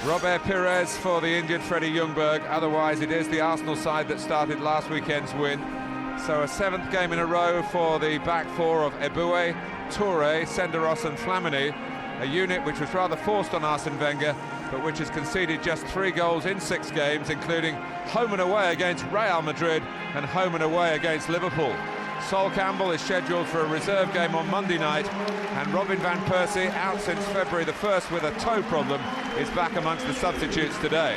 Robert Pires for the injured Freddie Ljungberg. Otherwise, it is the Arsenal side that started last weekend's win. So a 7th game in a row for the back four of Adebayor, Touré, Senderos and Flamini. A unit which was rather forced on Arsene Wenger, but which has conceded just 3 goals in 6 games, including home and away against Real Madrid and home and away against Liverpool. Sol Campbell is scheduled for a reserve game on Monday night, and Robin van Persie, out since February the 1st with a toe problem, is back amongst the substitutes today.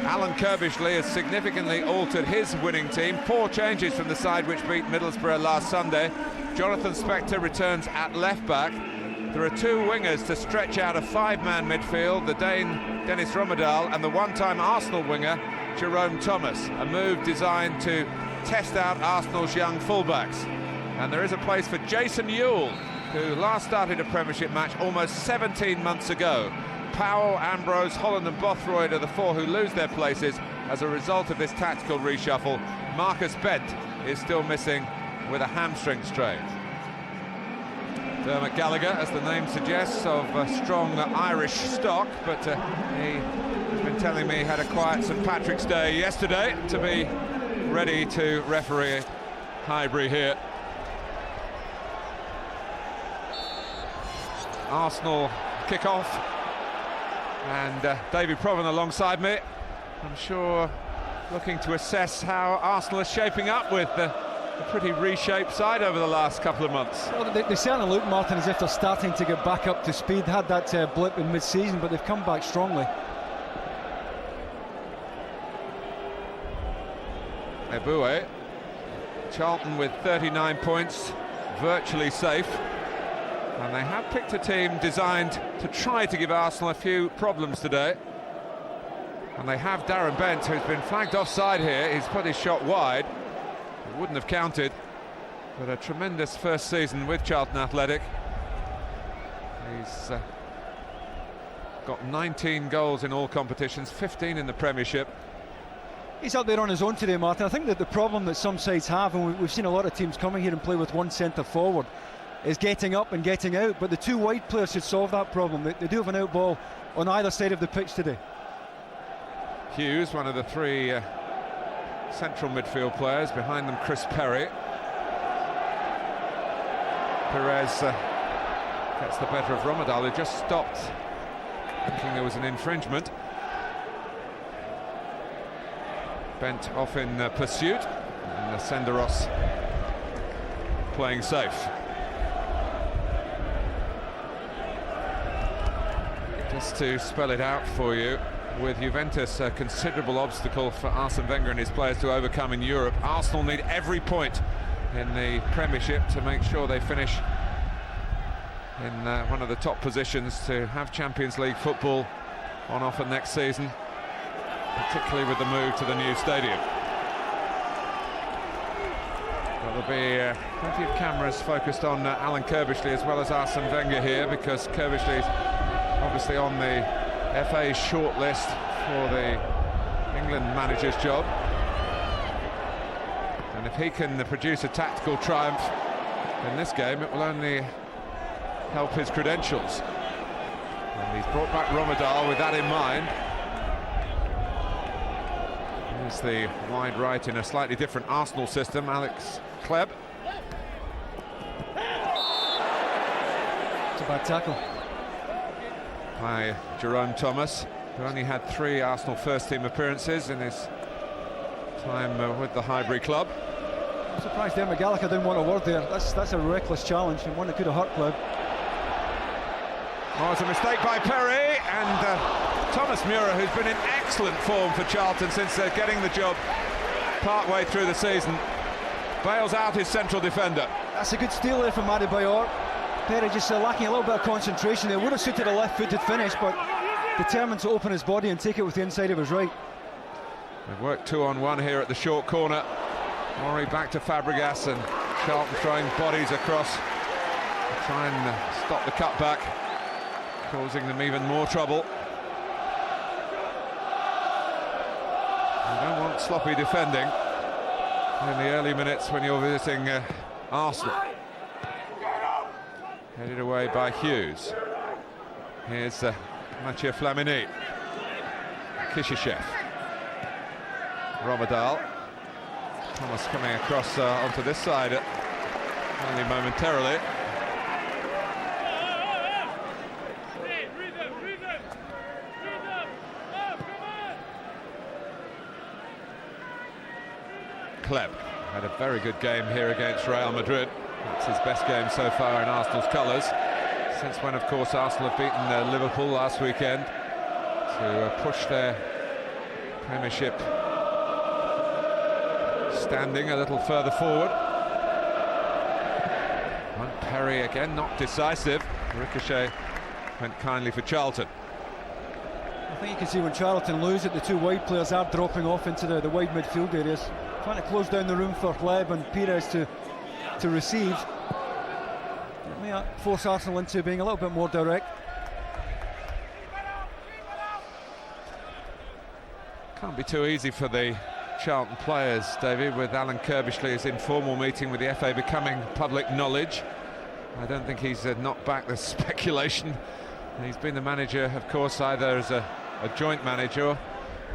Alan Kirbishley has significantly altered his winning team. 4 changes from the side which beat Middlesbrough last Sunday. Jonathan Spector returns at left back. There are 2 wingers to stretch out a 5-man midfield, the Dane Dennis Rommedahl and the one-time Arsenal winger Jerome Thomas, a move designed to test out Arsenal's young fullbacks. And there is a place for Jason Ewell, who last started a Premiership match almost 17 months ago. Powell, Ambrose, Holland and Bothroyd are the 4 who lose their places as a result of this tactical reshuffle. Marcus Bent is still missing with a hamstring strain. Dermot Gallagher, as the name suggests, of strong Irish stock, but he has been telling me he had a quiet St Patrick's Day yesterday to be ready to referee Highbury here. Arsenal kick off, and David Provan alongside me. I'm sure looking to assess how Arsenal is shaping up with a pretty reshaped side over the last couple of months. Well, they certainly look, Martin, as if they're starting to get back up to speed. Had that blip in mid-season, but they've come back strongly. Adebayor, Charlton with 39 points, virtually safe. And they have picked a team designed to try to give Arsenal a few problems today. And they have Darren Bent, who's been flagged offside here. He's put his shot wide. It wouldn't have counted, but a tremendous first season with Charlton Athletic. He's got 19 goals in all competitions, 15 in the Premiership. He's out there on his own today, Martin. I think that the problem that some sides have, and we've seen a lot of teams coming here and play with one centre forward, is getting up and getting out, but the 2 wide players should solve that problem. They do have an out ball on either side of the pitch today. Hughes, one of the 3 central midfield players, behind them Chris Perry. Perez gets the better of Rommedahl, who just stopped, thinking there was an infringement. Bent off in pursuit, and Senderos playing safe. Just to spell it out for you, with Juventus a considerable obstacle for Arsene Wenger and his players to overcome in Europe, Arsenal need every point in the Premiership to make sure they finish in one of the top positions to have Champions League football on offer next season, particularly with the move to the new stadium. There'll be plenty of cameras focused on Alan Kirbishley as well as Arsene Wenger here, because Kirbishley's obviously on the FA's shortlist for the England manager's job. And if he can produce a tactical triumph in this game, it will only help his credentials. And he's brought back Rommedahl with that in mind. Here's the wide right in a slightly different Arsenal system, Alex Hleb. It's a bad tackle By Jerome Thomas, who only had 3 Arsenal first-team appearances in his time with the Highbury club. I'm surprised Dermot Gallagher didn't want a word there. That's a reckless challenge, and one that could have hurt Hleb. Oh, it's a mistake by Perry, and Thomas Mura, who's been in excellent form for Charlton since getting the job part-way through the season, bails out his central defender. That's a good steal there from Adebayor. Perry just lacking a little bit of concentration there. Would have suited a left-footed finish, but determined to open his body and take it with the inside of his right. They've worked 2-on-1 here at the short corner. Murray back to Fabregas, and Charlton throwing bodies across to try and stop the cutback, causing them even more trouble. You don't want sloppy defending in the early minutes when you're visiting Arsenal. Headed away by Hughes. Here's Mathieu Flamini. Kishishev. Romadal. Thomas coming across onto this side only momentarily. Hleb had a very good game here against Real Madrid. That's his best game so far in Arsenal's colours, since when, of course, Arsenal have beaten Liverpool last weekend to push their Premiership standing a little further forward. Perry again, not decisive. Ricochet went kindly for Charlton. I think you can see when Charlton lose it, the two wide players are dropping off into the wide midfield areas, trying to close down the room for Hleb and Pires to receive. It may force Arsenal into being a little bit more direct. Can't be too easy for the Charlton players, David, with Alan Kirbishley's informal meeting with the FA becoming public knowledge. I don't think he's knocked back the speculation. He's been the manager, of course, either as a joint manager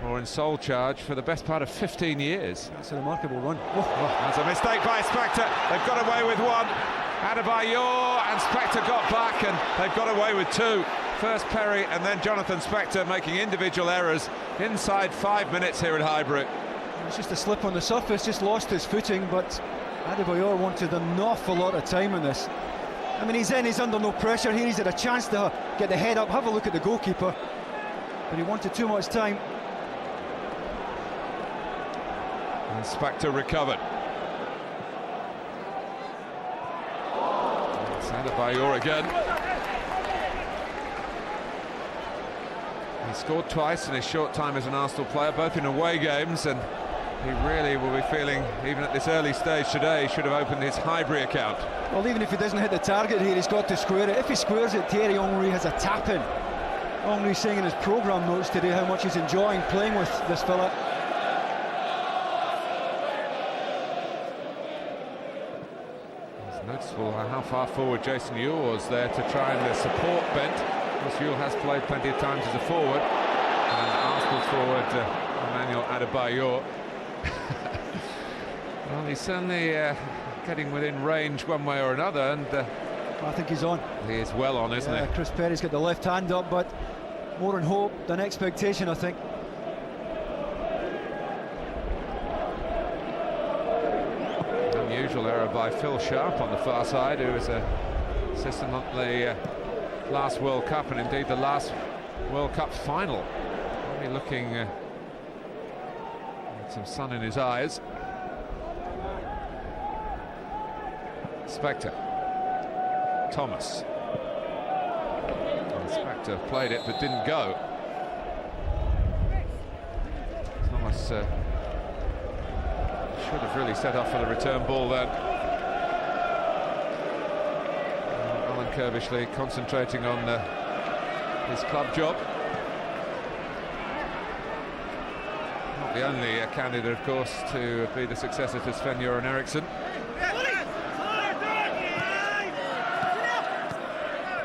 or in sole charge for the best part of 15 years. That's a remarkable run. That's a mistake by Spector. They've got away with one. Adebayor and Spector got back, and they've got away with two. First Perry and then Jonathan Spector making individual errors inside 5 minutes here at Highbury. It's just a slip on the surface, just lost his footing, but Adebayor wanted an awful lot of time in this. I mean, he's under no pressure here. He's had a chance to get the head up, have a look at the goalkeeper, but he wanted too much time. And Spector recovered. It's Adebayor again. He scored twice in his short time as an Arsenal player, both in away games, and he really will be feeling, even at this early stage today, he should have opened his Highbury account. Well, even if he doesn't hit the target here, he's got to square it. If he squares it, Thierry Henry has a tap-in. Henry saying in his programme notes today how much he's enjoying playing with this fella. It's noticeable how far forward Jason Ewell was there to try and support Bent. Of course, Ewell has played plenty of times as a forward. And Arsenal forward Emmanuel Adebayor. Well, he's certainly getting within range one way or another, and I think he's on. he is well on, isn't he? Chris Perry's got the left hand up, but more in hope than expectation, I think. Unusual error by Phil Sharp on the far side, who was assistant on the last World Cup, and indeed the last World Cup final. Only looking with some sun in his eyes. Spector. Thomas. And Spector played it but didn't go. Thomas should have really set off for the return ball then. Alan Kirbishley concentrating on his club job. Not the only candidate, of course, to be the successor to Sven-Göran Eriksson.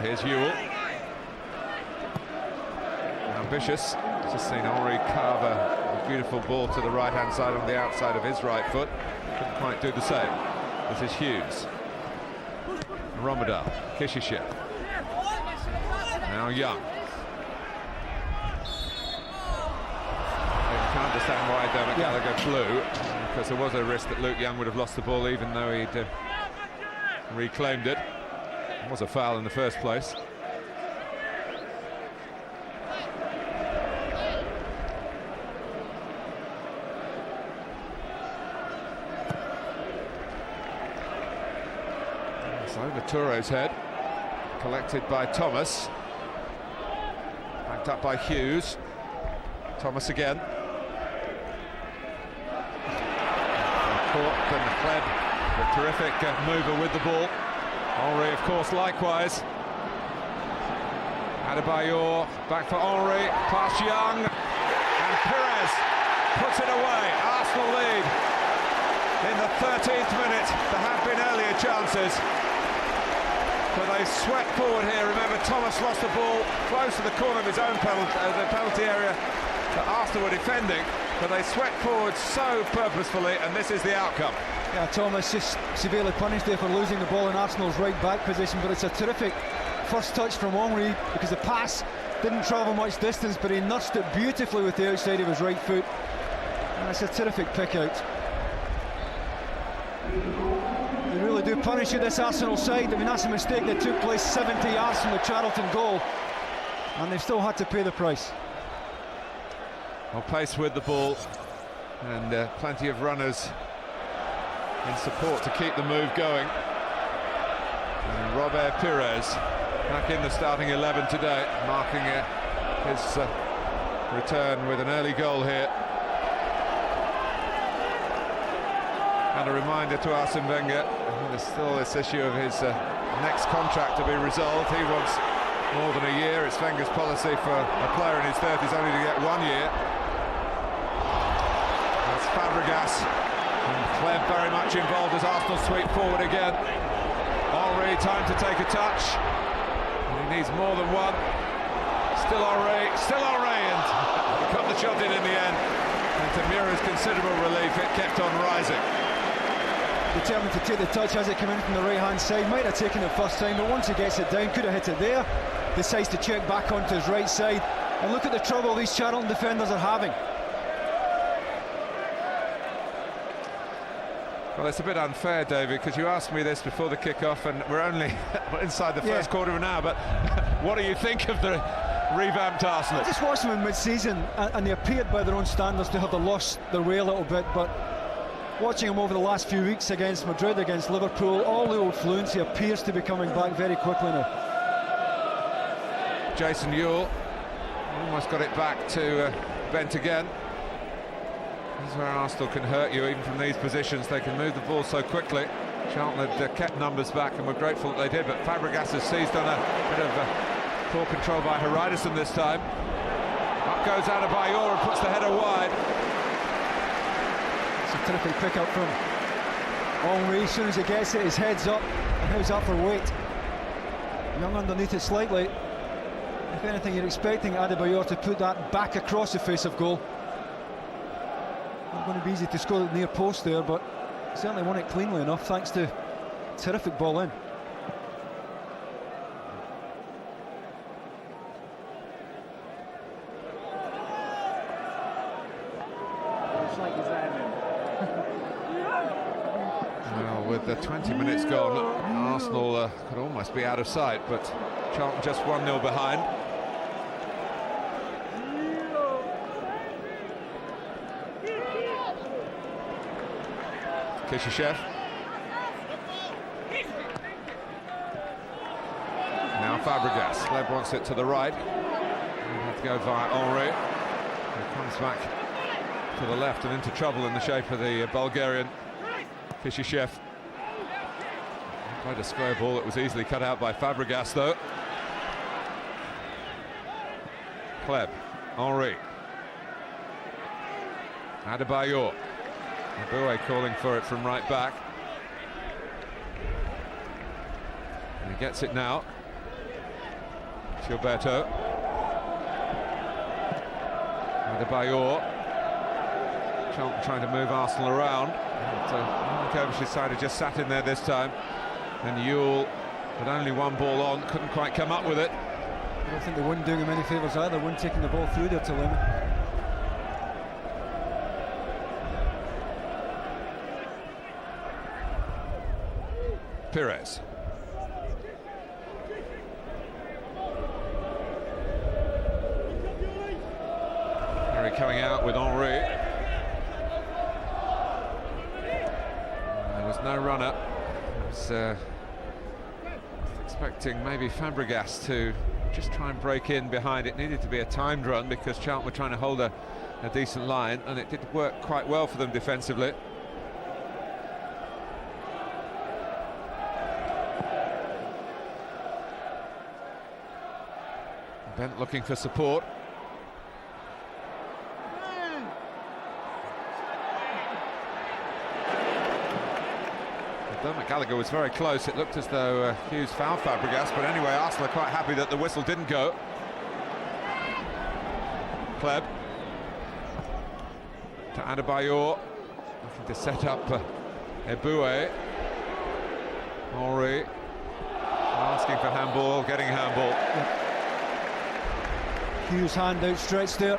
Here's Ewell. Ambitious. Just seen Henry carve a beautiful ball to the right-hand side on the outside of his right foot. Couldn't quite do the same. This is Hughes. Romadal. Kishishev. Now Young. I can't understand why Dermot Gallagher blew, because there was a risk that Luke Young would have lost the ball even though he'd reclaimed it. It was a foul in the first place. It's over Touré's head, collected by Thomas, backed up by Hughes. Thomas again. Caught, and Hleb, the terrific mover with the ball. Henry, of course, likewise. Adebayor, back for Henry, past Young, and Pires puts it away. Arsenal lead in the 13th minute. There have been earlier chances, but they they swept forward here. Remember, Thomas lost the ball close to the corner of his own penalty area that Arsenal were defending, but they swept forward so purposefully, and this is the outcome. Yeah, Thomas just severely punished there for losing the ball in Arsenal's right back position, but it's a terrific first touch from Henry, because the pass didn't travel much distance, but he nursed it beautifully with the outside of his right foot, and it's a terrific pick out. They really do punish you, this Arsenal side. I mean, that's a mistake that took place 70 yards from the Charlton goal, and they've still had to pay the price. Well, pace with the ball, and plenty of runners in support to keep the move going. And Robert Pires back in the starting 11 today, marking his return with an early goal here. And a reminder to Arsene Wenger, there's still this issue of his next contract to be resolved. He wants more than a year. It's Wenger's policy for a player in his 30s only to get 1 year. That's Fabregas. And Hleb very much involved as Arsenal sweep forward again. Henry, time to take a touch. And he needs more than one. Still Henry, and he got the shot in the end. And to Mura's considerable relief, it kept on rising. Determined to take the touch as it came in from the right-hand side. Might have taken it first time, but once he gets it down, could have hit it there. Decides to check back onto his right side. And look at the trouble these Charlton defenders are having. Well, it's a bit unfair, David, because you asked me this before the kick-off, and we're only inside the first quarter of an hour, but what do you think of the revamped Arsenal? I just watched them in mid-season, and they appeared by their own standards to have lost their way a little bit, but watching them over the last few weeks against Madrid, against Liverpool, all the old fluency appears to be coming back very quickly now. Jason Ewell almost got it back to Bent again. This is where Arsenal can hurt you, even from these positions. They can move the ball so quickly. Charlton had kept numbers back, and we're grateful that they did, but Fabregas has seized on a bit of poor control by Hreiderson this time. Up goes Adebayor and puts the header wide. It's a terrific pick up from Henry. As soon as he gets it, his head's up, and he's up for weight. Young underneath it slightly. If anything, you're expecting Adebayor to put that back across the face of goal. Not going to be easy to score at the near post there, but certainly won it cleanly enough, thanks to a terrific ball in. Well, with the 20 minutes gone, Arsenal could almost be out of sight, but Charlton just 1-0 behind. Kishishev. Now Fabregas. Hleb wants it to the right. He'll have to go via Henry. He comes back to the left and into trouble in the shape of the Bulgarian Kishishev. Quite a square ball that was easily cut out by Fabregas, though. Hleb. Henry. Adebayor. Adebayor calling for it from right back. And he gets it now. Gilberto. Adebayor. Charlton trying to move Arsenal around. Kovac's side had just sat in there this time. And Ewell had only one ball on, couldn't quite come up with it. I don't think they weren't doing him any favours either, weren't taking the ball through there to limit. Pires. Harry coming out with Henry. There was no runner. I was expecting maybe Fabregas to just try and break in behind. It needed to be a timed run because Charlton were trying to hold a decent line, and it did work quite well for them defensively. Bent looking for support. Gallagher was very close. It looked as though Hughes fouled Fabregas, but anyway, Arsenal are quite happy that the whistle didn't go. Hleb to Adebayor, looking to set up Adebayor. Henry asking for handball, getting handball. Yeah. Hughes' hand outstretched there.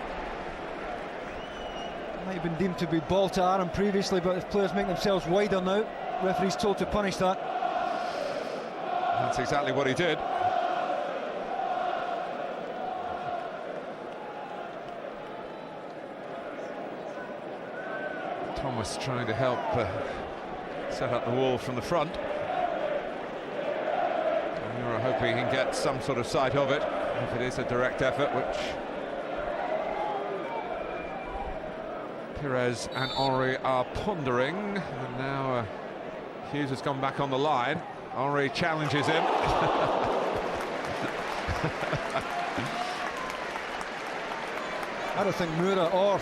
Might have been deemed to be ball to Aaron previously, but if players make themselves wider now, referee's told to punish that. That's exactly what he did. Thomas trying to help set up the wall from the front. You're hoping he can get some sort of sight of it, if it is a direct effort, which Pires and Henry are pondering. And now Hughes has gone back on the line. Henry challenges him. I don't think Moura or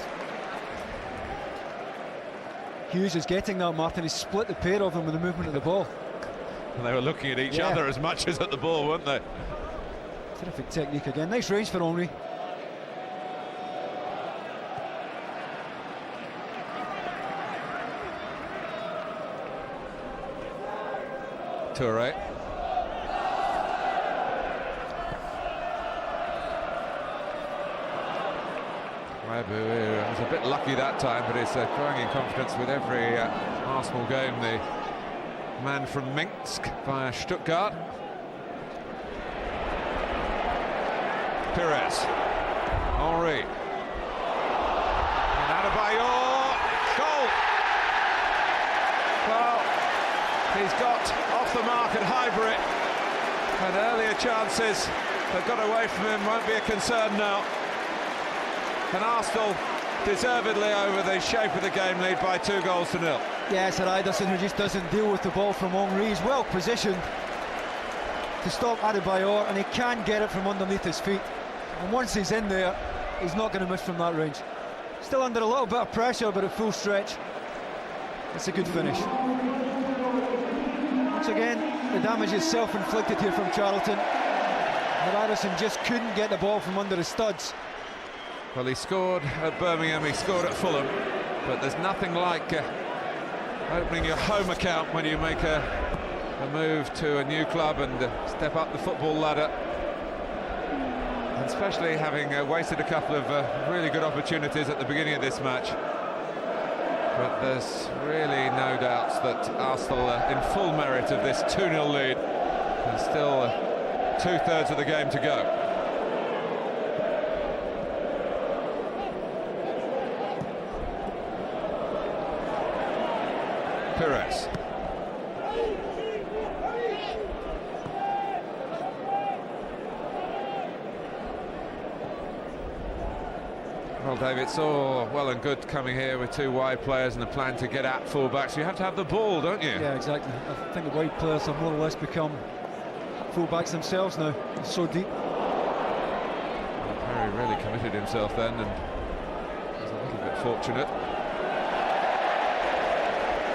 Hughes is getting that, Martin. He's split the pair of them with the movement of the ball. And they were looking at each other as much as at the ball, weren't they? Terrific technique again. Nice range for Henry. Toure. Hleb was a bit lucky that time, but is growing in confidence with every Arsenal game. The man from Minsk via Stuttgart. Pires. Henry. And Adebayor. Goal! Well, he's got off the mark at Highbury, and earlier chances that got away from him won't be a concern now. And Arsenal deservedly over the shape of the game lead by 2-0. Yeah, it's Ederson who just doesn't deal with the ball from Henry. He's well positioned to stop Adebayor, and he can get it from underneath his feet. And once he's in there, he's not going to miss from that range. Still under a little bit of pressure, but at full stretch, it's a good finish. Once again, the damage is self-inflicted here from Charlton. But Ederson just couldn't get the ball from under his studs. Well, he scored at Birmingham, he scored at Fulham, but there's nothing like opening your home account when you make a move to a new club and step up the football ladder. And especially having wasted a couple of really good opportunities at the beginning of this match. But there's really no doubts that Arsenal are in full merit of this 2-0 lead. There's still 2/3 of the game to go. Pires. Well, David, it's all well and good coming here with two wide players and a plan to get at full-backs. You have to have the ball, don't you? Yeah, exactly. I think the wide players have more or less become full-backs themselves now. It's so deep. Perry really committed himself then, and was a little bit fortunate.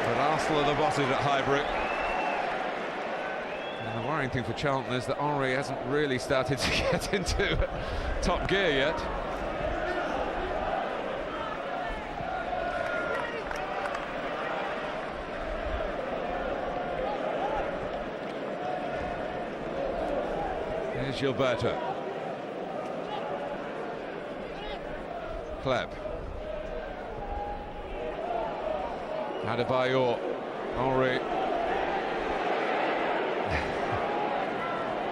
But Arsenal are the bosses at Highbury. And the worrying thing for Charlton is that Henry hasn't really started to get into top gear yet. Here's Gilberto. Hleb. Adebayor. Henry.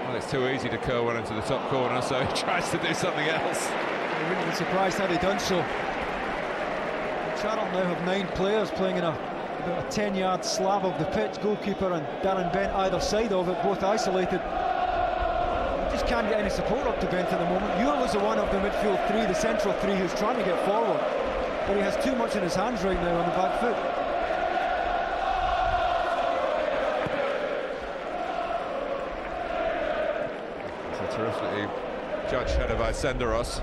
Well, it's too easy to curl one into the top corner, so he tries to do something else. I wouldn't be surprised had he done so. Charlton now have 9 players playing in about a 10-yard slab of the pitch. Goalkeeper and Darren Bent either side of it, both isolated. Just can't get any support up to Bent at the moment. Ewell was the one of the midfield 3, the central 3, who's trying to get forward, but he has too much in his hands right now on the back foot. It's a terrifically judged header by Senderos.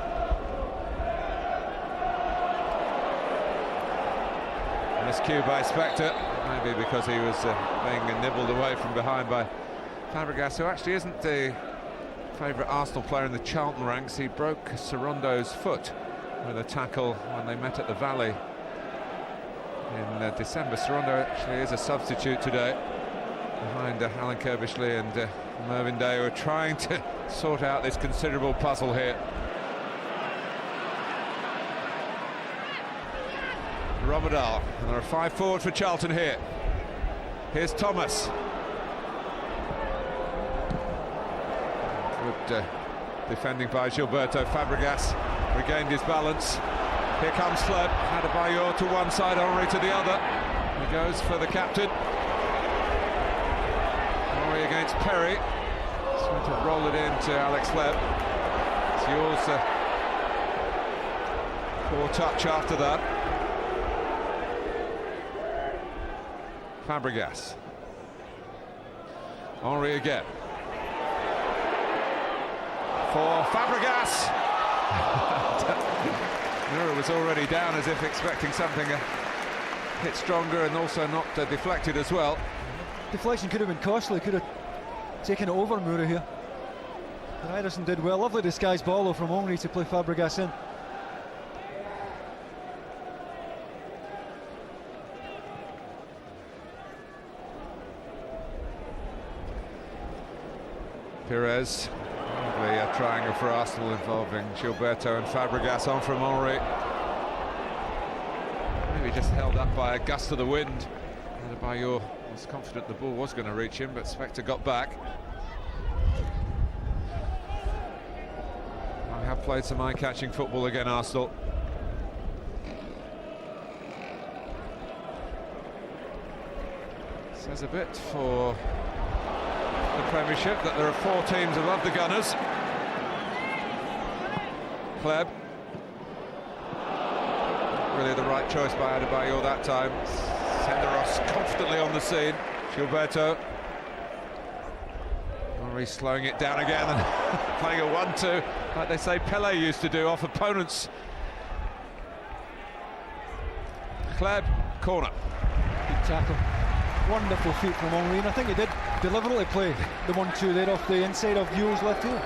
Miscue by Spector, maybe because he was being nibbled away from behind by Fabregas, who actually isn't the favourite Arsenal player in the Charlton ranks. He broke Sarondo's foot with a tackle when they met at the Valley in December. Sarondo actually is a substitute today, behind Alan Kirbishley and Mervyn Day, who are trying to sort out this considerable puzzle here. Roberdal, and there are 5 forward for Charlton here. Here's Thomas. Good defending by Gilberto. Fabregas regained his balance. Here comes Hleb. Adebayor to one side, Henry to the other. He goes for the captain. Henry against Perry. He's going to roll it into Alex Hleb. It's yours. Poor touch after that. Fabregas. Henry again. For Fabregas. Mura was already down, as if expecting something a hit stronger, and also not deflected as well. Deflection could have been costly, could have taken it over Mura here. But Iverson did well. Lovely disguised ball though from Henry to play Fabregas in. Pires, probably a triangle for Arsenal involving Gilberto and Fabregas. On from Henry. Maybe just held up by a gust of the wind. Adebayor was confident the ball was going to reach him, but Spector got back. I have played some eye-catching football again, Arsenal. Says a bit for the Premiership that there are 4 teams above the Gunners. Hleb. Really the right choice by Adebayor that time. Senderos confidently on the scene. Gilberto. Henry slowing it down again and playing a 1-2, like they say Pele used to do off opponents. Hleb, corner. Good tackle. Wonderful feet from Henry, and I think he did deliberately play the 1-2 there off the inside of Yu's left heel.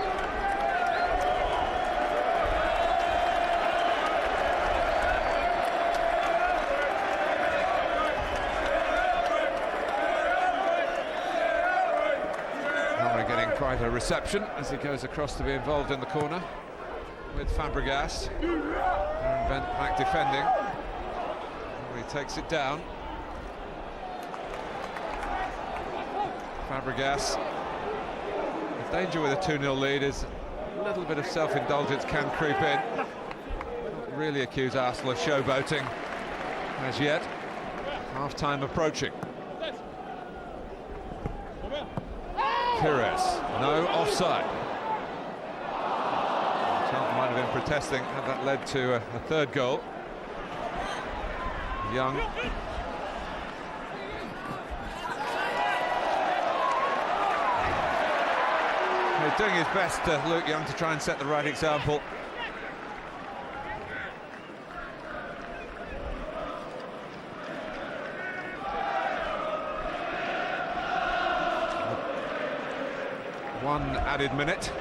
Henry getting quite a reception as he goes across to be involved in the corner with Fabregas. Aaron Bent back defending. Henry takes it down. Fabregas. The danger with a 2-0 lead is a little bit of self-indulgence can creep in. Not really accuse Arsenal of showboating as yet. Half-time approaching. Pires, no offside. Charlton might have been protesting had that led to a 3rd goal. Young. He's doing his best, Luke Young, to try and set the right example. One added minute.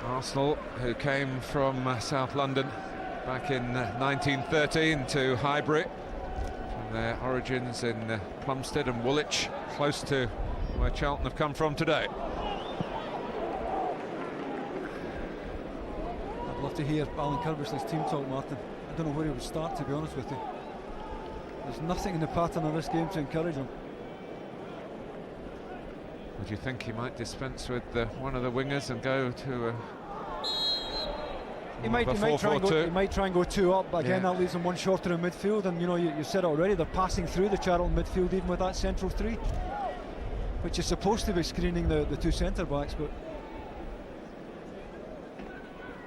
Arsenal, who came from South London back in 1913 to Highbury, from their origins in Plumstead and Woolwich, close to where Charlton have come from today. I'd love to hear Alan Kirbishley's team talk, Martin. I don't know where he would start, to be honest with you. There's nothing in the pattern of this game to encourage him. Would you think he might dispense with one of the wingers and go to he might try and go 2 up, but again that leaves him one shorter in midfield, and you know, you said it already, they're passing through the Charlton midfield even with that central 3, which is supposed to be screening the 2 centre backs, but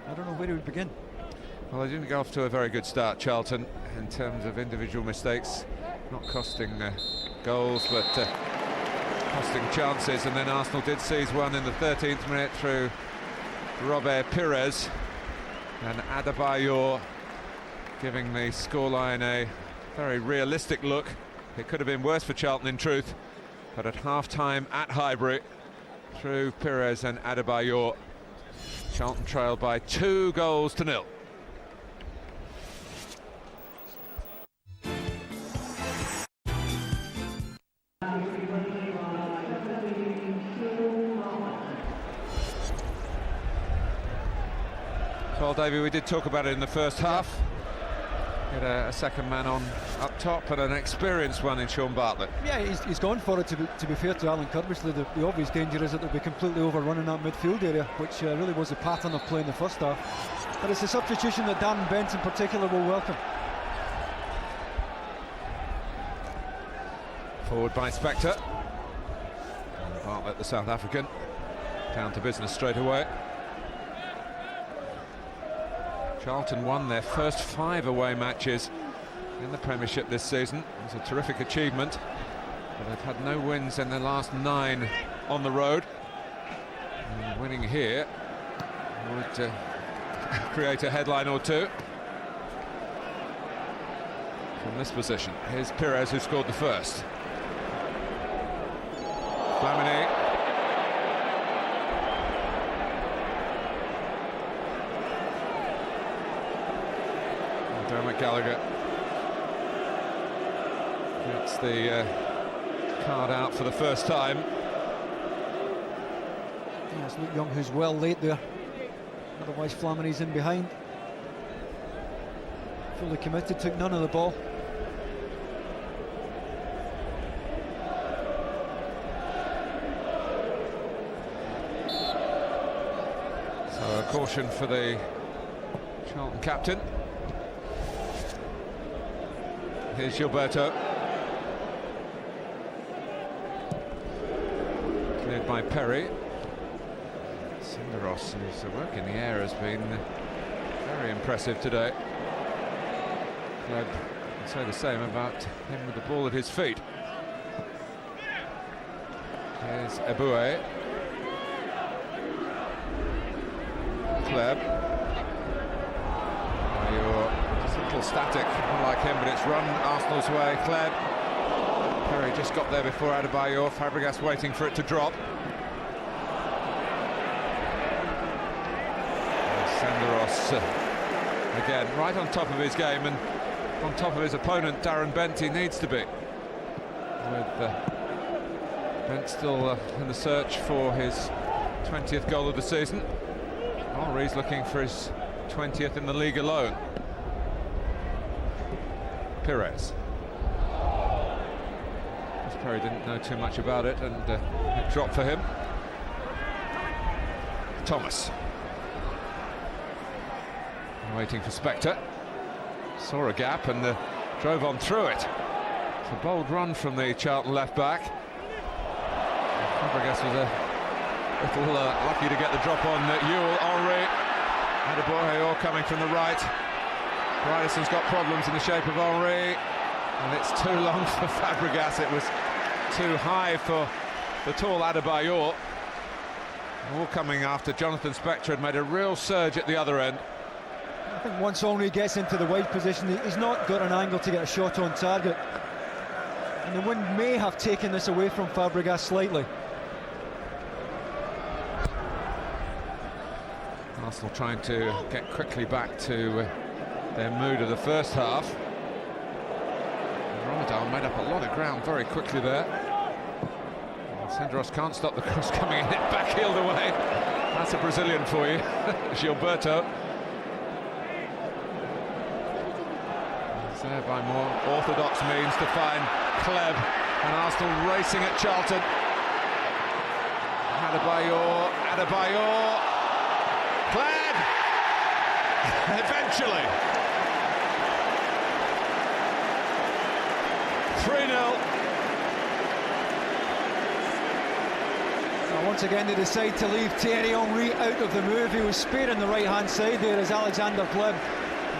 I don't know where he would begin. Well, they didn't go off to a very good start, Charlton, in terms of individual mistakes, not costing goals, but costing chances, and then Arsenal did seize one in the 13th minute through Robert Pires, and Adebayor giving the scoreline a very realistic look. It could have been worse for Charlton in truth, but at half-time at Highbury, through Pires and Adebayor, Charlton trailed by 2-0. Well, Davey, we did talk about it in the first half. Get a second man on up top and an experienced one in Sean Bartlett. Yeah, he's gone for it, to be fair to Alan Curbishley. The obvious danger is that they'll be completely overrun in that midfield area, which really was the pattern of play in the first half. But it's a substitution that Darren Bent in particular will welcome. Forward by Spector. Bartlett, the South African, down to business straight away. Charlton won their first 5 away matches in the Premiership this season. It was a terrific achievement, but they've had no wins in their last 9 on the road. And winning here would create a headline or two from this position. Here's Pires, who scored the first. Flamini. Dermot Gallagher gets the card out for the first time. Yeah, it's Luke Young who's well late there. Otherwise Flamini's in behind. Fully committed, took none of the ball. So a caution for the Charlton captain. Here's Gilberto. Cleared by Perry. Senderos, whose work in the air has been very impressive today. Hleb can say the same about him with the ball at his feet. Here's Adebayor. Hleb. Static, unlike him, but it's run Arsenal's way. Hleb. Perry just got there before Adebayor. Fabregas waiting for it to drop. Senderos again right on top of his game and on top of his opponent Darren Bent. He needs to be, with Bent still in the search for his 20th goal of the season. Henry's looking for his 20th in the league alone. Pires. Perry didn't know too much about it, and it dropped for him. Thomas. Waiting for Spector. Saw a gap and drove on through it. It's a bold run from the Charlton left-back. Fabregas was a little lucky to get the drop on Ewell. Henry. Adebayor coming from the right. Ryderson's got problems in the shape of Henry, and it's too long for Fabregas. It was too high for the tall Adebayor. All coming after Jonathan Spector had made a real surge at the other end. I think once Henry gets into the wide position, he's not got an angle to get a shot on target. And the wind may have taken this away from Fabregas slightly. Arsenal trying to get quickly back to their mood of the first half. Ramadan made up a lot of ground very quickly there. Senderos can't stop the cross coming in, it back-heeled away. That's a Brazilian for you. Gilberto. He's there by more orthodox means to find Hleb, and Arsenal racing at Charlton. Adebayor. Hleb! Eventually. 3-0. Once again they decide to leave Thierry Henry out of the move. He was sparing the right hand side there as Alexander Hleb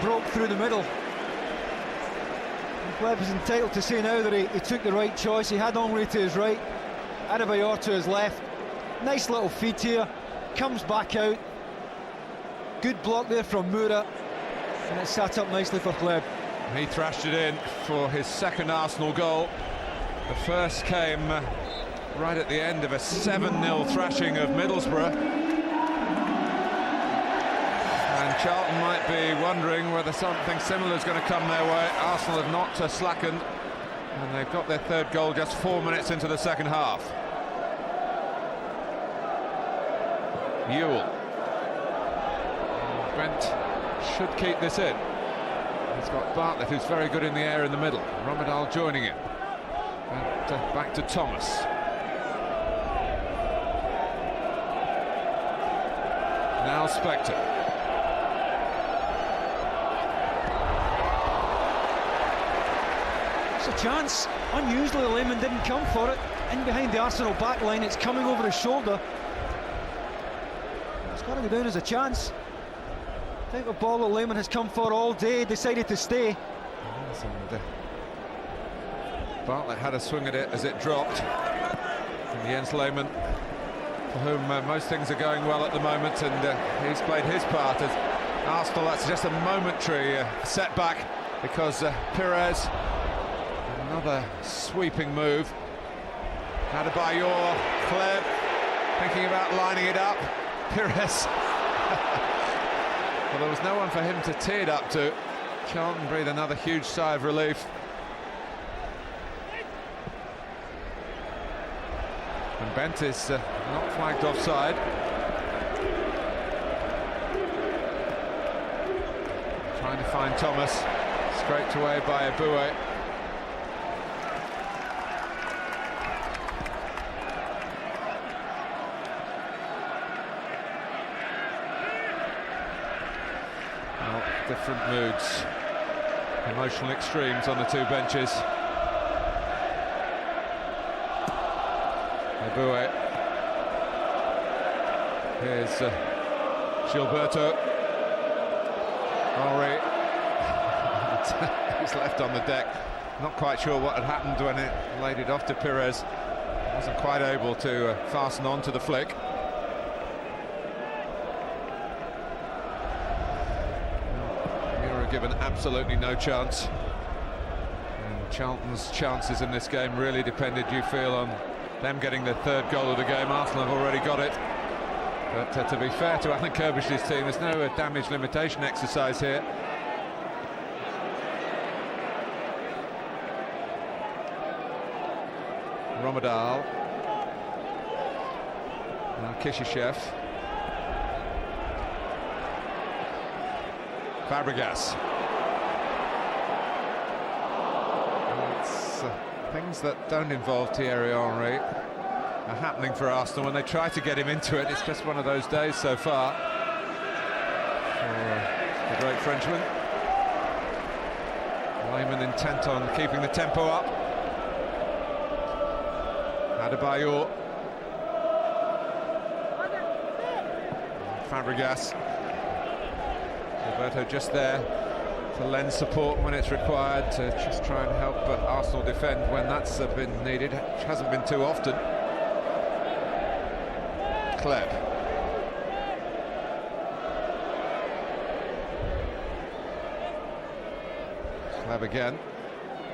broke through the middle. And Hleb is entitled to say now that he took the right choice. He had Henry to his right, Adebayor to his left. Nice little feed here, comes back out. Good block there from Moura. And it sat up nicely for Hleb. He thrashed it in for his second Arsenal goal. The first came right at the end of a 7-0 thrashing of Middlesbrough. And Charlton might be wondering whether something similar is going to come their way. Arsenal have not slackened, and they've got their third goal just 4 minutes into the second half. Ewell. Brent should keep this in. He's got Bartlett, who's very good in the air in the middle. Romadal joining him. And back to Thomas. Now Spector. It's a chance. Unusually, Lehmann didn't come for it. In behind the Arsenal back line, it's coming over his shoulder. It's got to go down as a chance. I think the ball that Lehmann has come for all day, decided to stay. And Bartlett had a swing at it as it dropped. And Jens Lehmann, for whom most things are going well at the moment, and he's played his part as Arsenal. That's just a momentary setback, because Pires, another sweeping move. Adebayor, Hleb, thinking about lining it up. Pires. Well, there was no one for him to tee it up to. Charlton breathe another huge sigh of relief. And Bent is not flagged offside. Trying to find Thomas, scraped away by Adebayor. Well, different moods, emotional extremes on the two benches. Adebayor. Here's Gilberto. Henry. He's left on the deck. Not quite sure what had happened when it laid it off to Pires. Wasn't quite able to fasten on to the flick. Mura given absolutely no chance. And Charlton's chances in this game really depended, you feel, on them getting the third goal of the game. Arsenal have already got it. But to be fair to Alan Kirbish's team, there's no damage limitation exercise here. Romadal. Now Kishishev. Fabregas. It's things that don't involve Thierry Henry are happening for Arsenal when they try to get him into it. It's just one of those days so far for the great Frenchman. Lehmann intent on keeping the tempo up. Adebayor. Fabregas. Roberto just there to lend support when it's required, to just try and help Arsenal defend when that's been needed, which hasn't been too often. Hleb. Hleb again.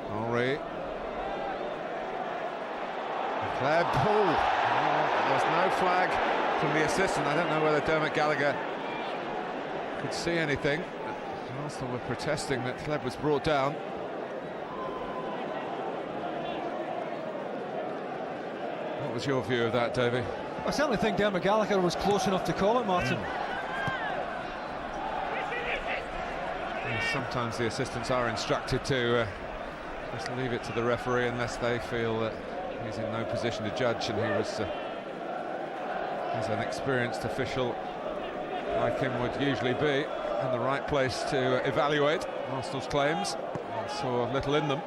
Henry. Hleb. There's no flag from the assistant. I don't know whether Dermot Gallagher could see anything. Arsenal were protesting that Hleb was brought down. What was your view of that, Davey? I certainly think Dermot Gallagher was close enough to call it, Martin. Sometimes the assistants are instructed to just leave it to the referee unless they feel that he's in no position to judge, and he was as an experienced official like him would usually be in the right place to evaluate Arsenal's claims. I saw little in them.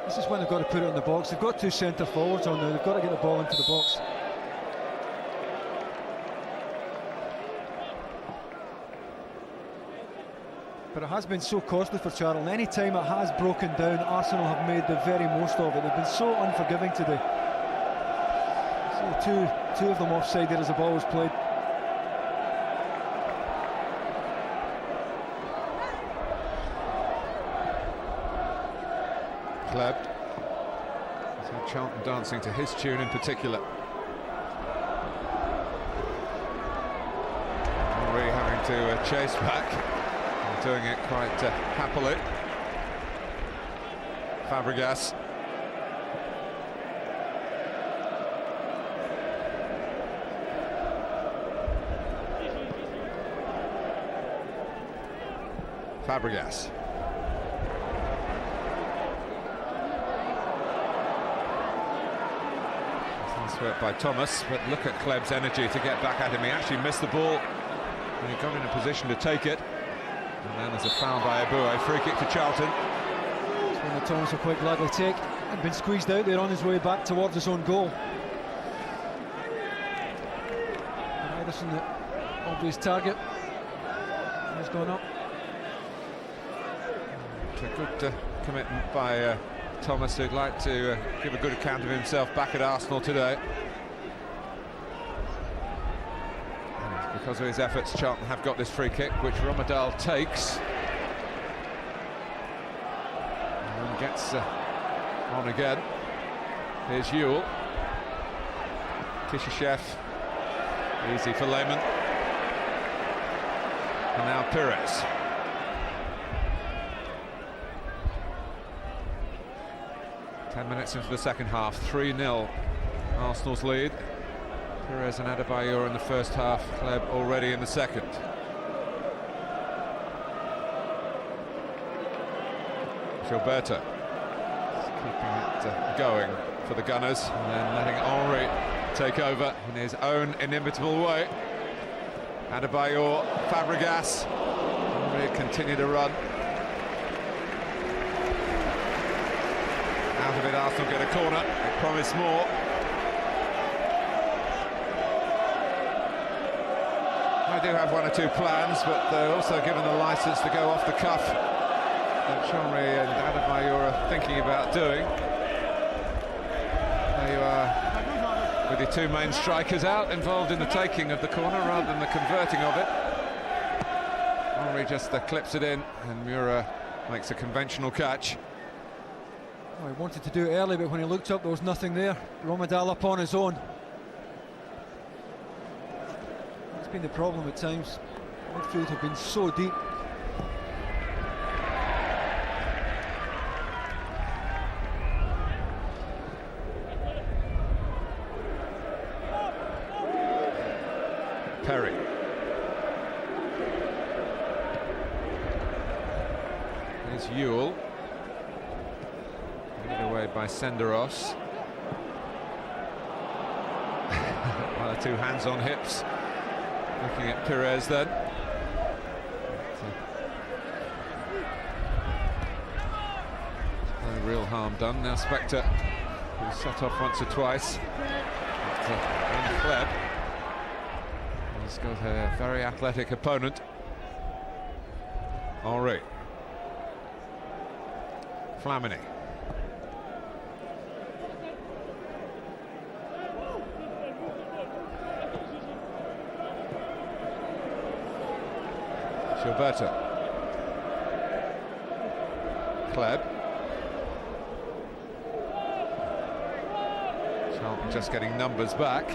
This is when they've got to put it in the box. They've got two centre forwards on there. They've got to get the ball into the box. But it has been so costly for Charlton. Any time it has broken down, Arsenal have made the very most of it. They've been so unforgiving today. So two of them offside there as the ball was played. Charlton dancing to his tune in particular. Henry having to chase back, and doing it quite happily. Fabregas. Fabregas. Nice work by Thomas, but look at Hleb's energy to get back at him. He actually missed the ball and he got in a position to take it. And then there's a foul by Adebayor, free kick to Charlton. It's one that Thomas will quite gladly take. And been squeezed out there on his way back towards his own goal. Ederson, the obvious target, has gone up. It's a good commitment by Thomas, who'd like to give a good account of himself back at Arsenal today. And because of his efforts, Charlton have got this free kick, which Romadal takes. And then gets on again. Here's Hleb. Kishishev. Easy for Lehmann. And now Pires. Minutes into the second half, 3-0 Arsenal's lead. Pires and Adebayor in the first half, Hleb already in the second. Gilberto keeping it going for the Gunners, and then letting Henry take over in his own inimitable way. Adebayor, Fabregas, Henry continue to run. Out of it, Arsenal get a corner. They promise more. I do have one or two plans, but they're also given the licence to go off the cuff, which Henry and Adebayor are thinking about doing. There you are, with your two main strikers out, involved in the taking of the corner rather than the converting of it. Henry just clips it in, and Mura makes a conventional catch. Well, he wanted to do it early, but when he looked up, there was nothing there. Romadal up on his own. That's been the problem at times. Midfield have been so deep. Perry. Here's Hleb. Away by Senderos. One or two hands on hips. Looking at Pires then. No real harm done. Now Spectre, who's set off once or twice. And Hleb. He's got a very athletic opponent. Henry. Flamini. Gilberto. Hleb. Charlton just getting numbers back.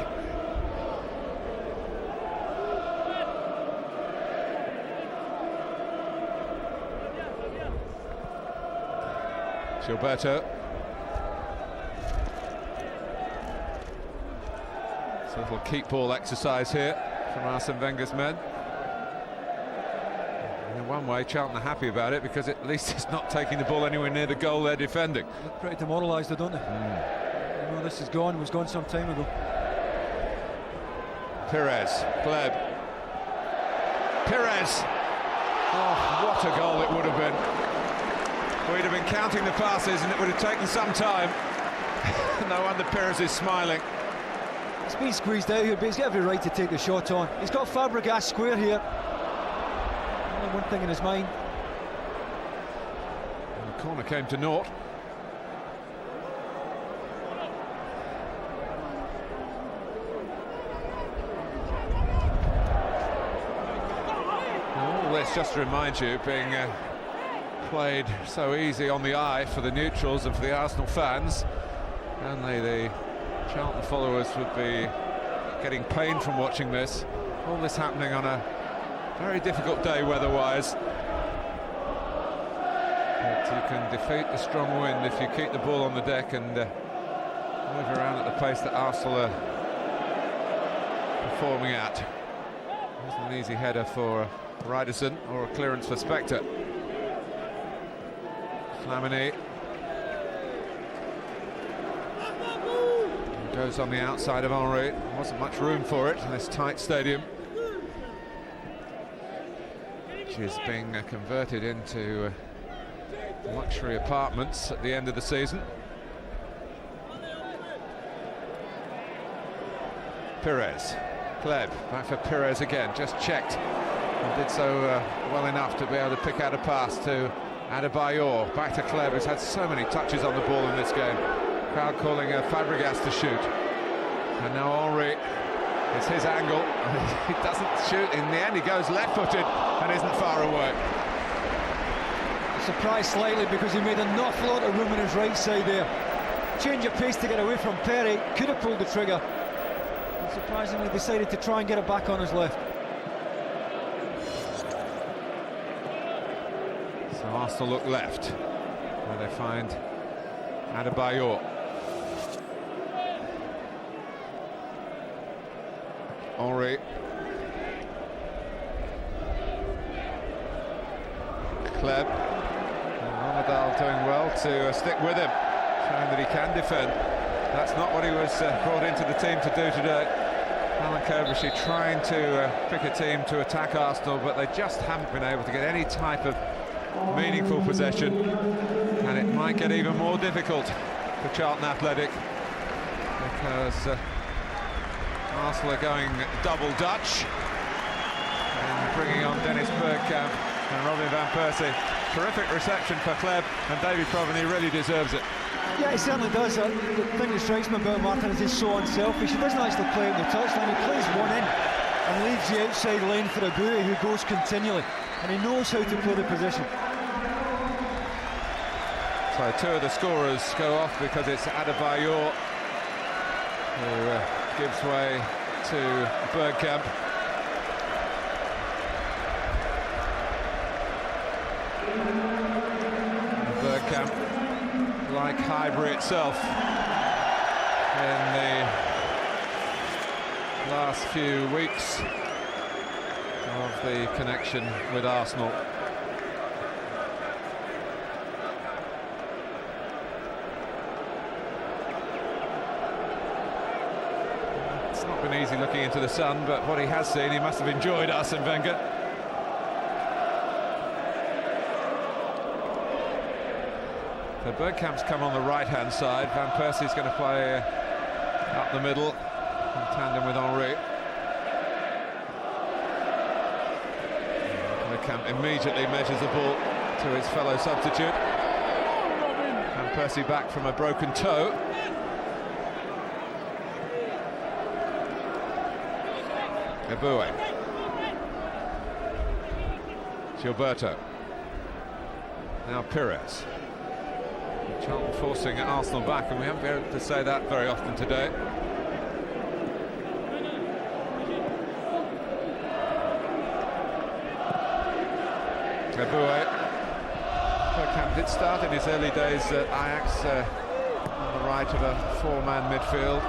Gilberto. It's a little keep ball exercise here from Arsene Wenger's men. In one way, Charlton are happy about it because at least it's not taking the ball anywhere near the goal they're defending. Look pretty demoralised, don't they? You know, this is gone, was gone some time ago. Pires, Hleb. Pires! Oh, what a goal it would have been. We'd have been counting the passes and it would have taken some time. No wonder Pires is smiling. He's been squeezed out here, but he's got every right to take the shot on. He's got Fabregas square here. Only one thing in his mind. And the corner came to naught. All this just to remind you, being played so easy on the eye for the neutrals and for the Arsenal fans, Only the Charlton followers would be getting pain from watching this. All this happening on a very difficult day weather-wise. But you can defeat the strong wind if you keep the ball on the deck and move around at the pace that Arsenal are performing at. There's an easy header for Ryderson, or a clearance for Spector. Flamini goes on the outside of Henry. Wasn't much room for it in this tight stadium, which is being converted into luxury apartments at the end of the season. Pires, Hleb, back for Pires again, just checked and did so well enough to be able to pick out a pass to Adebayor. Back to Hleb, who's had so many touches on the ball in this game. Crowd calling Fabregas to shoot. And now Henry, it's his angle. He doesn't shoot. In the end, he goes left-footed and isn't far away. Surprised slightly because he made an awful lot of room on his right side there. Change of pace to get away from Perry. Could have pulled the trigger. But surprisingly decided to try and get it back on his left. So Arsenal look left, where they find Adebayor. Henry. Hleb. Ramadal doing well to stick with him, showing that he can defend. That's not what he was brought into the team to do today. Alan Kovacic trying to pick a team to attack Arsenal, but they just haven't been able to get any type of meaningful possession, and it might get even more difficult for Charlton Athletic, because Arsenal are going double Dutch and bringing on Dennis Bergkamp and Robin van Persie. Terrific reception for Hleb, and David Proveny really deserves it. Yeah, he certainly does. The thing that strikes me about Martin is he's so unselfish. He doesn't actually play on the touchline, he plays one in and leaves the outside lane for Adebayor, who goes continually, and he knows how to play the position. So two of the scorers go off because it's Adebayor who gives way to Bergkamp. Bergkamp, like Highbury itself in the last few weeks of the connection with Arsenal. It's not been easy looking into the sun, but what he has seen, he must have enjoyed Arsene Wenger. So Bergkamp's come on the right-hand side. Van Persie's going to play up the middle in tandem with Henry. Bergkamp immediately measures the ball to his fellow substitute. Van Persie back from a broken toe. Gilberto. Gilberto. Now Pires. Charlton forcing Arsenal back, and we haven't been able to say that very often today. Adebayor. Bergkamp did start in his early days at Ajax on the right of a four-man midfield.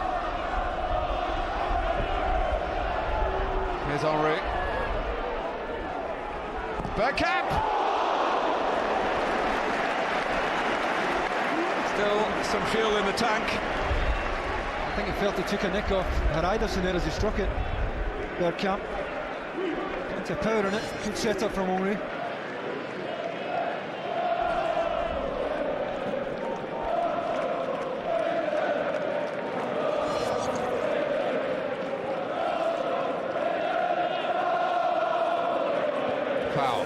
Here's Henry. Bergkamp! Still some fuel in the tank. I think he felt he took a nick off Ryderson there as he struck it. Bergkamp. Plenty of power in it. Good set-up from Henry. Foul.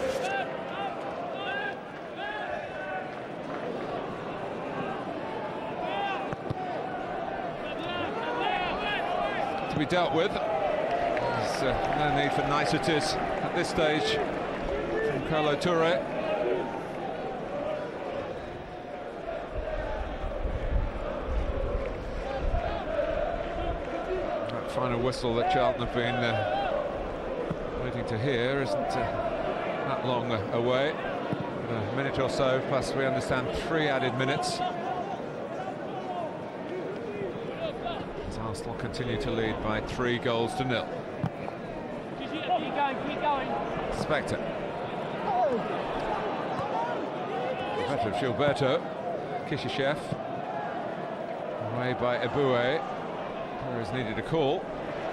To be dealt with. There's no need for niceties at this stage from Kolo Touré. final whistle that Charlton have been waiting to hear isn't that long away. A minute or so, plus we understand 3 added minutes. As Arsenal continue to lead by 3-0. Keep going. Spectre. Better of Gilberto. Kishishev. Away by Adebayor. Pires needed a call.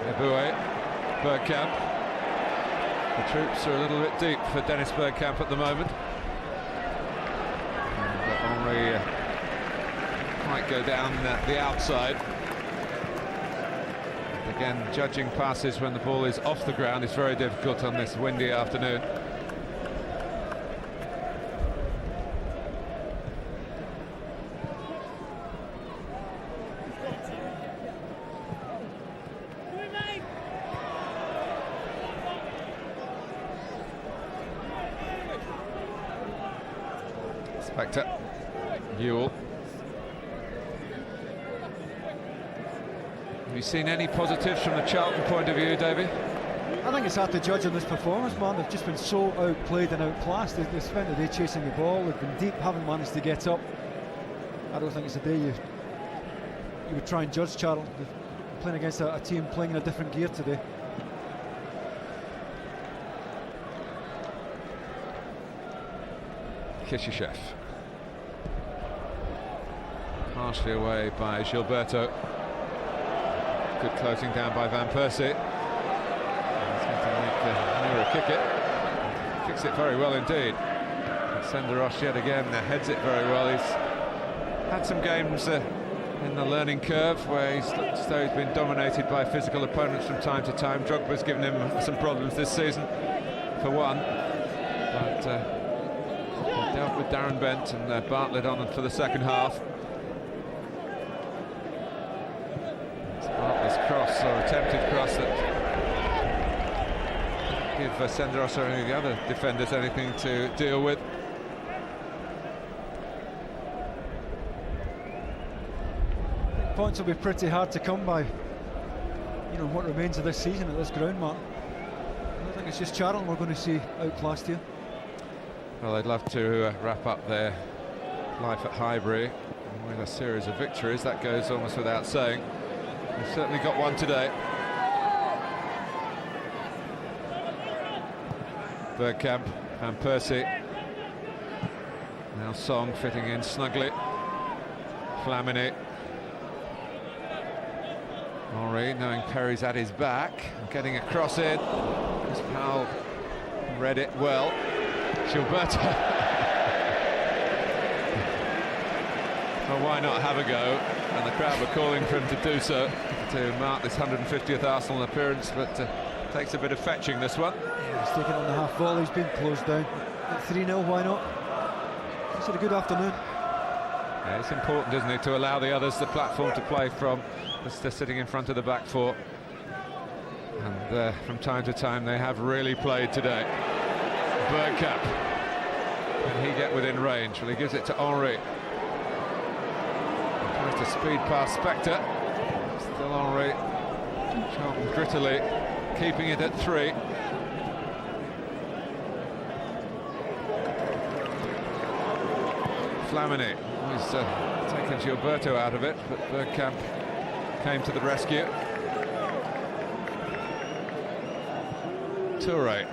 Adebayor. Bergkamp. The troops are a little bit deep for Dennis Bergkamp at the moment. But Henry might go down the outside. Again, judging passes when the ball is off the ground is very difficult on this windy afternoon. Spectre, Ewell. Have you seen any positives from the Charlton point of view, Davey? I think it's hard to judge on this performance, man. They've just been so outplayed and outclassed. They spent the day chasing the ball. They've been deep, haven't managed to get up. I don't think it's a day you would try and judge Charlton. They're playing against a team playing in a different gear today. Kishishev. Partially away by Gilberto. Good closing down by Van Persie. He's going to make Mura kick it. Kicks it very well indeed. Senderos yet again heads it very well. He's had some games in the learning curve where he's looked as though he's been dominated by physical opponents from time to time. Drogba's given him some problems this season, for one. But he dealt with Darren Bent and Bartlett on for the second half. Bartlett's cross, or attempted cross, that give Senderos or any of the other defenders anything to deal with. Points will be pretty hard to come by, what remains of this season at this ground, Martin. I don't think it's just Charlton we're going to see outclassed here. Well, they'd love to wrap up their life at Highbury with a series of victories. That goes almost without saying. They've certainly got one today. Bergkamp, Van Persie. Now Song fitting in snugly. Flamini. Henry, knowing Perry's at his back, getting a cross in. His pal read it well. Gilberto. Well, why not have a go? And the crowd were calling for him to do so, to mark this 150th Arsenal appearance, but takes a bit of fetching, this one. Yeah, he's taken on the half volley, he's been closed down. At 3-0, why not? He's had a good afternoon. Yeah, it's important, isn't it, to allow the others the platform to play from. They're sitting in front of the back four. And from time to time they have really played today. Bergkamp. Can he get within range? Well, he gives it to Henry. Tries to speed past Spectre. Still Henry. Charlton grittily keeping it at 3. Flamini. He's taken Gilberto out of it, but Bergkamp came to the rescue. Toure.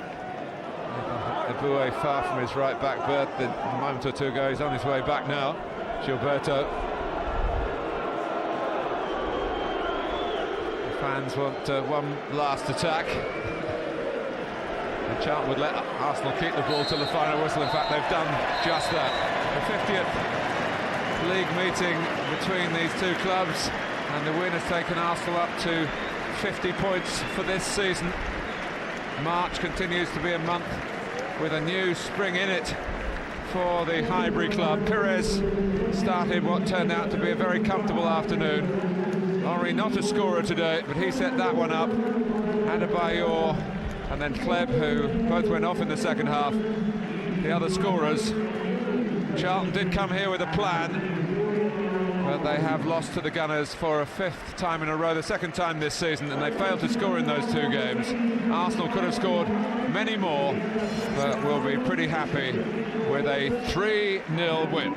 Adebayor far from his right back berth a moment or two ago. He's on his way back now. Gilberto. The fans want one last attack. And Charlton would let Arsenal keep the ball till the final whistle. In fact, they've done just that. The 50th league meeting between these two clubs, and the win has taken Arsenal up to 50 points for this season. March continues to be a month with a new spring in it for the Highbury club. Pires started what turned out to be a very comfortable afternoon. Henry not a scorer today, but he set that one up. Adebayor and then Hleb, who both went off in the second half, the other scorers. Charlton did come here with a plan, But they have lost to the Gunners for a 5th time in a row, the 2nd time this season, and they failed to score in those 2 games. Arsenal could have scored many more, but will be pretty happy with a 3-0 win.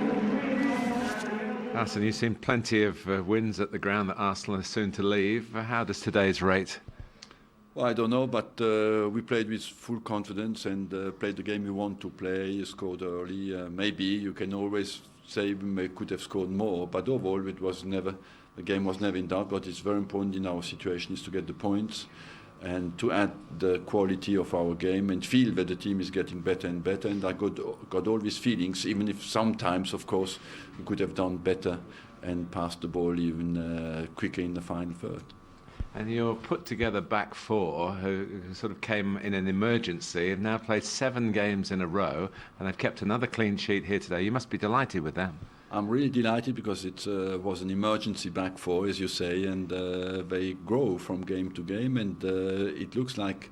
Arsene, you've seen plenty of wins at the ground that Arsenal is soon to leave. How does today's rate? Well, I don't know, but we played with full confidence and played the game we want to play, scored early. Maybe you can always say we could have scored more, but overall the game was never in doubt. But it's very important in our situation is to get the points and to add the quality of our game and feel that the team is getting better and better. And I got all these feelings, even if sometimes, of course, we could have done better and passed the ball even quicker in the final third. And your put-together back four, who sort of came in an emergency, have now played 7 games in a row, and they've kept another clean sheet here today. You must be delighted with them. I'm really delighted because it was an emergency back four, as you say, and they grow from game to game, and it looks like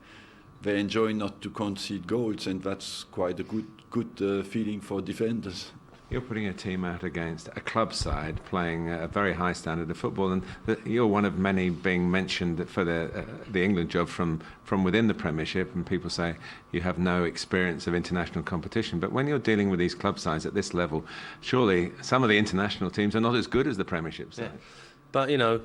they enjoy not to concede goals, and that's quite a good feeling for defenders. You're putting a team out against a club side playing a very high standard of football, and you're one of many being mentioned for the England job from within the Premiership, and people say you have no experience of international competition. But when you're dealing with these club sides at this level, surely some of the international teams are not as good as the Premiership side. Yeah. But, you know,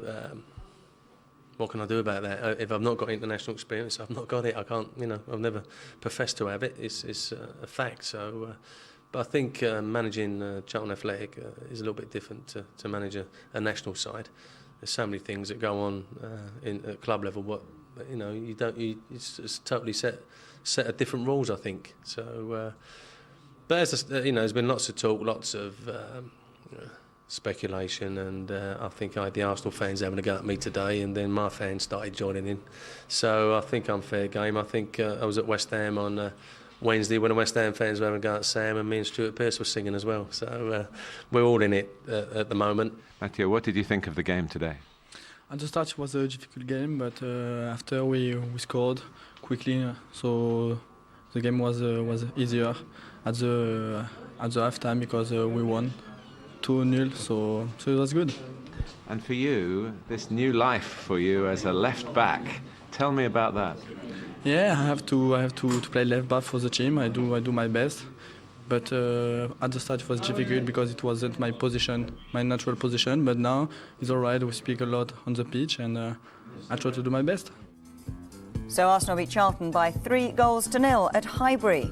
what can I do about that? If I've not got international experience, I've not got it. I can't, you know, I've never professed to have it. It's a fact. So... But I think managing Charlton Athletic is a little bit different to manage a national side. There's so many things that go on at club level. But you know, it's totally set of different rules, I think. So, but as you know, there's been lots of talk, lots of speculation, and I think I had the Arsenal fans having a go at me today, and then my fans started joining in. So I think I'm fair game. I think I was at West Ham on Wednesday when the West Ham fans were having a go at Sam, and me and Stuart Pearce were singing as well. So we're all in it at the moment. Matthew, what did you think of the game today? At the start it was a difficult game, but after we scored quickly, so the game was easier at the half time because we won 2-0, so it was good. And for you, this new life for you as a left back, tell me about that. Yeah, I have to play left back for the team. I do my best, but at the start it was difficult because it wasn't my position, my natural position. But now it's all right. We speak a lot on the pitch, and I try to do my best. So Arsenal beat Charlton by 3-0 at Highbury.